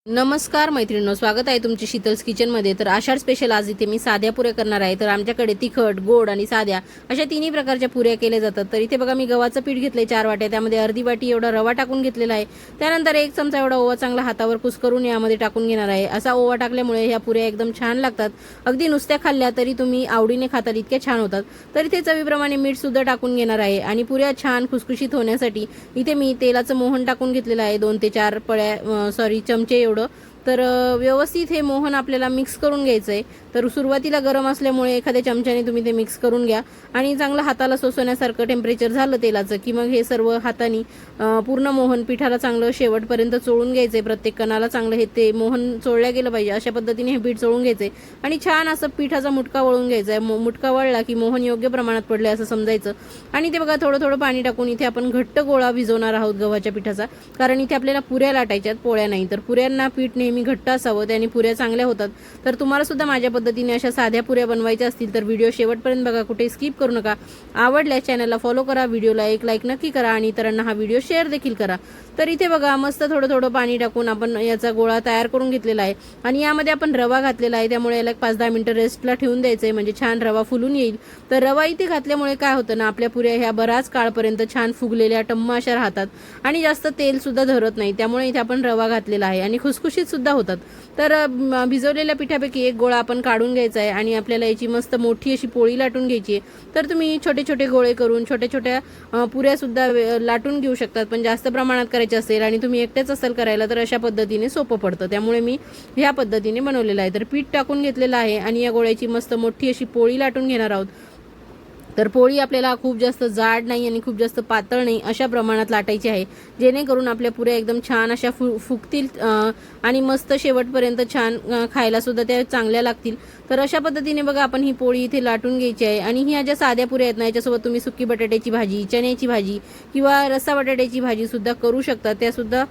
नमस्कार मैत्रिणींनो, स्वागत आहे तुमचे शीतल्स किचनमध्ये। तर आषाढ स्पेशल आज इथे मी साध्या पुऱ्या करणार आहे। तर आमच्याकडे तिखट, गोड आणि साध्या अशा तिन्ही प्रकारच्या पुऱ्या केल्या जातात। तर इथे बघा मी गव्हाचं पीठ घेतले 4 वाट्या, त्यामध्ये अर्धी वाटी एवढा रवा टाकून घेतलेला आहे। त्यानंतर 1 चमचा एवढा ओवा चांगला हातावर कुस्करून यामध्ये टाकून घेणार आहे। असा ओवा टाकल्यामुळे ह्या पुऱ्या एकदम छान लागतात। अगदी नुसत्या खाल्ल्या तरी तुम्ही आवडीने खाताल इतक्या छान होतात। तर इथे चवीप्रमाणे मीठ सुद्धा टाकून घेणार आहे आणि पुऱ्या छान खुसखुशीत होण्यासाठी इथे मी तेलाचं मोहन टाकून घेतलेलं आहे 2 ते 4 चमचे एवढं। तर व्यवस्थित हे मोहन आपल्याला मिक्स करून घ्यायचं आहे। तर सुरुवातीला गरम असल्यामुळे एखाद्या चमच्याने तुम्ही ते मिक्स करून घ्या आणि चांगलं हाताला सोसण्यासारखं टेम्परेचर झालं तेलाचं की मग हे सर्व हाताने पूर्ण मोहन पिठाला चांगलं शेवटपर्यंत चोळून घ्यायचं आहे। प्रत्येक कणाला चांगलं हे ते मोहन चोळल्या गेलं पाहिजे, अशा पद्धतीने हे पीठ चोळून घ्यायचं आहे आणि छान असं पिठाचा मुटका वळून घ्यायचा आहे। मुटका वळला की मोहन योग्य प्रमाणात पडले असं समजायचं आणि ते बघा थोडं थोडं पाणी टाकून इथे आपण घट्ट गोळा भिजवणार आहोत गव्हाच्या पिठाचा, कारण इथे आपल्याला पुऱ्या लाटायच्यात, पोळ्या नाही। तर पुऱ्यांना पीठ नेहमी घट्ट असावं, त्याने पुऱ्या चांगल्या होतात। तर तुम्हाला सुद्धा माझ्या पद्धतीने अशा साध्या पुऱ्या बनवायच्या असतील तर व्हिडिओ शेवटपर्यंत बघा, कुठे स्किप करू नका। आवडल्या चॅनलला फॉलो करा, व्हिडिओला एक लाईक नक्की करा आणि इतरांना हा व्हिडिओ शेअर देखील करा। तर इथे बघा मस्त थोडं थोडं पाणी टाकून आपण याचा गोळा तयार करून घेतलेला आहे आणि यामध्ये आपण रवा घातलेला आहे, त्यामुळे याला 5-10 मिनिटं रेस्टला ठेवून द्यायचं आहे, म्हणजे छान रवा फुलून येईल। तर रवा इथे घातल्यामुळे काय होतं ना, आपल्या पुऱ्या ह्या बराच काळपर्यंत छान फुगलेल्या टम्म अशा राहतात आणि जास्त तेल सुद्धा धरत नाही, त्यामुळे इथे आपण रवा घातलेला आहे आणि खुसखुशीत सुद्धा होतात। तर भिजवलेल्या पिठापैकी एक गोळा आपण काढून घ्यायचा आहे आणि आपल्याला याची मस्त मोठी अशी पोळी लाटून घ्यायची आहे। तर तुम्ही छोटे छोटे गोळे करून छोट्या छोट्या पुऱ्या सुद्धा लाटून घेऊ शकतात, पण जास्त प्रमाणात करायचे असेल आणि तुम्ही एकटेच असाल करायला तर अशा पद्धतीने सोपं पडतं, त्यामुळे मी ह्या पद्धतीने बनवलेलं आहे। तर पीठ टाकून घेतलेलं आहे आणि या गोळ्याची मस्त मोठी अशी पोळी लाटून घेणार आहोत। तर पोळी आपल्याला खूप जास्त जाड नाही आणि खूप जास्त पातळ नाही अशा प्रमाणात लाटायची आहे, जेणेकरून आपल्या पुऱ्या एकदम छान अशा फुगतील आणि मस्त शेवटपर्यंत छान खायला सुद्धा त्या चांगल्या लागतील। तर अशा पद्धतीने बघा आपण ही पोळी इथे लाटून घ्यायची आहे आणि ह्या ज्या साध्या पुऱ्या आहेत ना, याच्यासोबत तुम्ही सुकी बटाट्याची भाजी, चण्याची भाजी किंवा रस्सा बटाट्याची भाजी सुद्धा करू शकता। त्या सुद्धा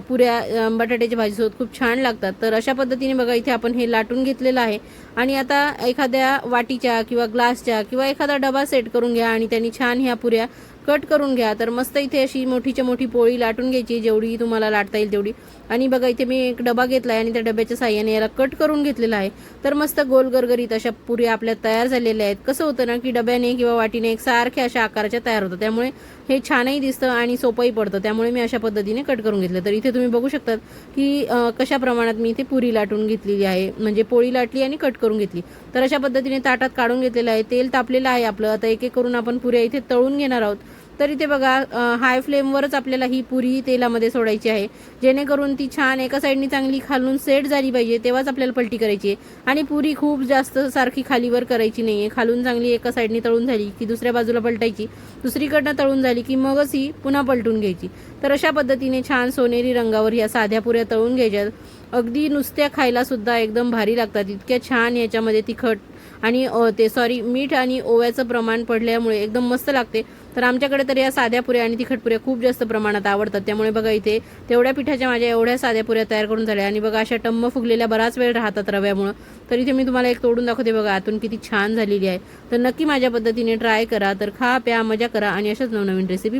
पुऱ्या बटाट्याच्या भाजीसोबत खूप छान लागतात। तर अशा पद्धतीने बघा इथे आपण हे लाटून घेतलेलं आहे आणि आता एखाद्या वाटीच्या किंवा ग्लासच्या किंवा एखादा डबा सेट करून घ्या आणि त्यांनी छान ह्या पुऱ्या कट करून घ्या। तर मस्त इथे अशी मोठीच्या मोठी पोळी लाटून घ्यायची, जेवढी तुम्हाला लाटता येईल तेवढी। आणि बघा इथे मी एक डबा घेतला आहे आणि त्या डब्याच्या साह्याने याला कट करून घेतलेला आहे। तर मस्त गोल गरगरीत अशा पुऱ्या आपल्या तयार झालेल्या आहेत। कसं होतं ना की डब्याने किंवा वाटीने एकसारख्या अशा आकाराच्या तयार होतं, त्यामुळे हे छानही दिसतं आणि सोपंही पडतं, त्यामुळे मी अशा पद्धतीने कट करून घेतलं। तर इथे तुम्ही बघू शकतात की कशा प्रमाणात मी इथे पुरी लाटून घेतलेली आहे, म्हणजे पोळी लाटली आणि कट करून घेतली। तर अशा पद्धतीने ताटात काढून घेतलेलं आहे, तेल तापलेलं आहे आपलं। आता एक एक करून आपण पुऱ्या इथे तळून घेणार आहोत। तर इथे बघा हाय फ्लेमवरच आपल्याला ही पुरी तेलामध्ये सोडायची आहे, जेणेकरून ती छान एका साईडनी चांगली खालून सेट झाली पाहिजे, तेव्हाच आपल्याला पलटी करायची आहे। आणि पुरी खूप जास्त सारखी खालीवर करायची नाही आहे, खालून चांगली एका साईडनी तळून झाली की दुसऱ्या बाजूला पलटायची, दुसरीकडनं तळून झाली की मगच ही पुन्हा पलटून घ्यायची। तर अशा पद्धतीने छान सोनेरी रंगावर ह्या साध्या पुऱ्या तळून घ्यायच्या। अगदी नुसत्या खायला सुद्धा एकदम भारी लागतात, इतक्या छान याच्यामध्ये तिखट आणि मीठ आणि ओव्याचं प्रमाण पडल्यामुळे एकदम मस्त लागते। तर आमच्याकडे तर या साध्या पुऱ्या आणि तिखट पुऱ्या खूप जास्त प्रमाणात आवडतात, त्यामुळे बघा इथे तेवढ्या पिठाच्या माझ्या एवढ्या साध्या पुऱ्या तयार करून झाल्या आणि बघा अशा टम्म फुगलेल्या बराच वेळ राहतात रव्यामुळं। तर इथे मी तुम्हाला एक तोडून दाखवते, बघा आतून किती छान झालेली आहे। तर नक्की माझ्या पद्धतीने ट्राय करा। तर खा, प्या, मजा करा आणि अशाच नवनवीन रेसिपी